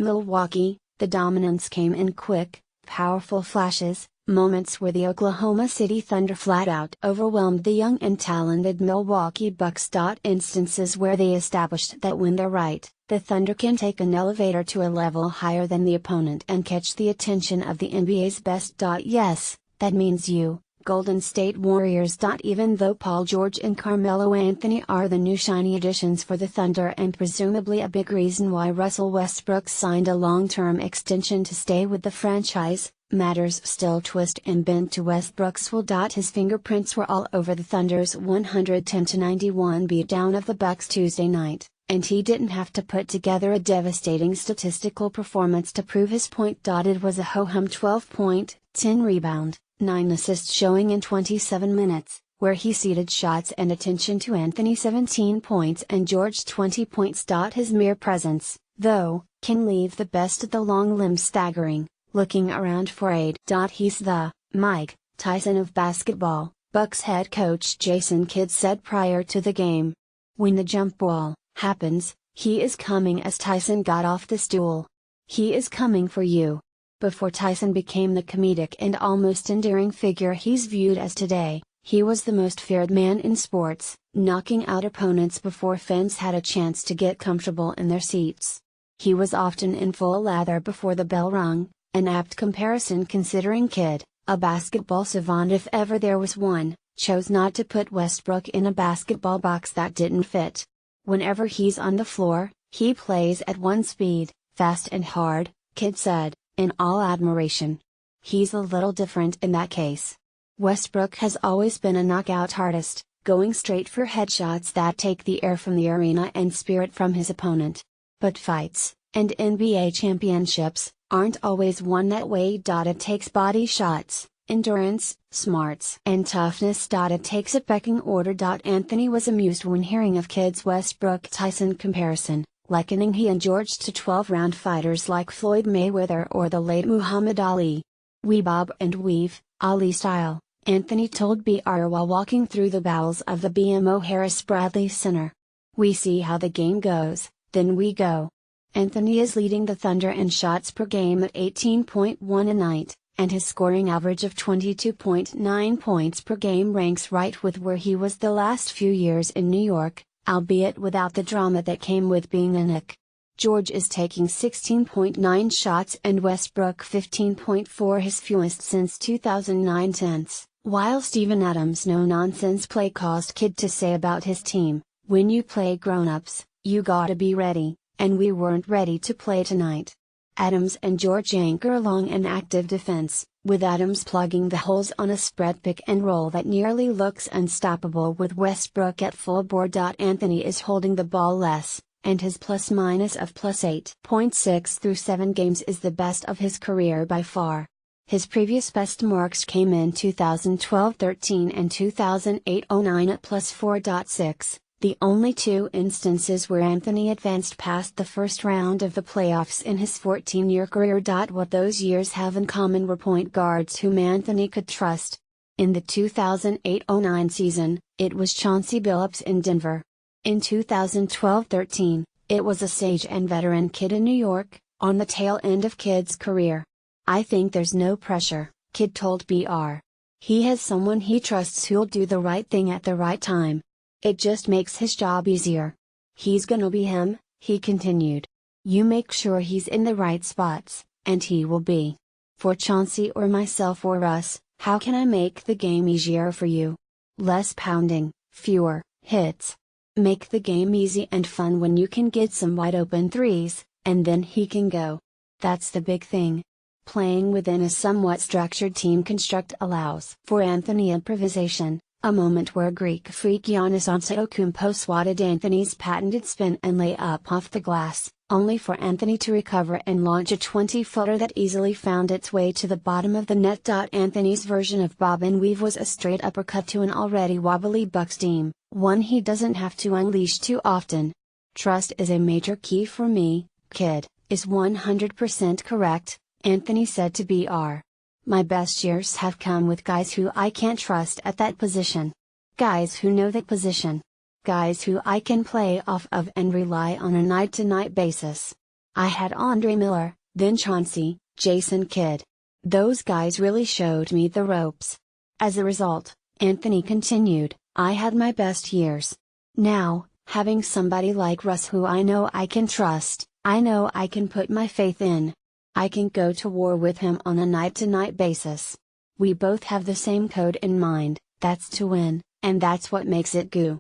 Milwaukee, the dominance came in quick, powerful flashes, moments where the Oklahoma City Thunder flat out overwhelmed the young and talented Milwaukee Bucks. Instances where they established that when they're right, the Thunder can take an elevator to a level higher than the opponent and catch the attention of the NBA's best. Yes, that means you, Golden State Warriors. Even though Paul George and Carmelo Anthony are the new shiny additions for the Thunder and presumably a big reason why Russell Westbrook signed a long-term extension to stay with the franchise, matters still twist and bend to Westbrook's will. His fingerprints were all over the Thunder's 110-91 beatdown of the Bucks Tuesday night, and he didn't have to put together a devastating statistical performance to prove his point. It was a ho-hum 12-point, 10-rebound, 9-assist showing in 27 minutes, where he ceded shots and attention to Anthony 17 points and George 20 points. His mere presence, though, can leave the best of the long limbs staggering, looking around for aid. He's the Mike Tyson of basketball, Bucks head coach Jason Kidd said prior to the game. When the jump ball happens, he is coming. As Tyson got off the stool, he is coming for you. Before Tyson became the comedic and almost endearing figure he's viewed as today, he was the most feared man in sports, knocking out opponents before fans had a chance to get comfortable in their seats. He was often in full lather before the bell rung, an apt comparison considering Kidd, a basketball savant if ever there was one, chose not to put Westbrook in a basketball box that didn't fit. Whenever he's on the floor, he plays at one speed, fast and hard, Kidd said, in all admiration. He's a little different in that case. Westbrook has always been a knockout artist, going straight for headshots that take the air from the arena and spirit from his opponent. But fights, and NBA championships, aren't always won that way. It takes body shots, endurance, smarts, and toughness. It takes a pecking order. Anthony was amused when hearing of Kidd's Westbrook-Tyson comparison, likening he and George to 12-round fighters like Floyd Mayweather or the late Muhammad Ali. We bob and weave, Ali style, Anthony told BR while walking through the bowels of the BMO Harris Bradley Center. We see how the game goes, then we go. Anthony is leading the Thunder in shots per game at 18.1 a night, and his scoring average of 22.9 points per game ranks right with where he was the last few years in New York, albeit without the drama that came with being a Knick. George is taking 16.9 shots and Westbrook 15.4, his fewest since 2009-10, while Steven Adams' no-nonsense play caused Kidd to say about his team, "When you play grown-ups, you gotta be ready, and we weren't ready to play tonight." Adams and George anchor along an active defense, with Adams plugging the holes on a spread pick and roll that nearly looks unstoppable with Westbrook at full board. Anthony is holding the ball less, and his plus-minus of +8.6 through 7 games is the best of his career by far. His previous best marks came in 2012-13 and 2008-09 at +4.6. The only two instances where Anthony advanced past the first round of the playoffs in his 14-year career. What those years have in common were point guards whom Anthony could trust. In the 2008-09 season, it was Chauncey Billups in Denver. In 2012-13, it was a sage and veteran Kidd in New York, on the tail end of Kidd's career. "I think there's no pressure," Kidd told BR. "He has someone he trusts who'll do the right thing at the right time. It just makes his job easier. He's gonna be him," he continued. "You make sure he's in the right spots, and he will be. For Chauncey or myself or us, how can I make the game easier for you? Less pounding, fewer hits. Make the game easy and fun when you can get some wide open threes, and then he can go. That's the big thing." Playing within a somewhat structured team construct allows for Anthony improvisation. A moment where Greek freak Giannis Antetokounmpo swatted Anthony's patented spin and lay-up off the glass, only for Anthony to recover and launch a 20-footer that easily found its way to the bottom of the net. Anthony's version of bob and weave was a straight uppercut to an already wobbly Bucks team, one he doesn't have to unleash too often. "Trust is a major key for me, Kidd, is 100% correct," Anthony said to BR. "My best years have come with guys who I can't trust at that position. Guys who know that position. Guys who I can play off of and rely on a night-to-night basis. I had Andre Miller, then Chauncey, Jason Kidd. Those guys really showed me the ropes. As a result, Anthony continued, I had my best years. Now, having somebody like Russ who I know I can trust, I know I can put my faith in. I can go to war with him on a night-to-night basis. We both have the same code in mind, that's to win, and that's what makes it GOO.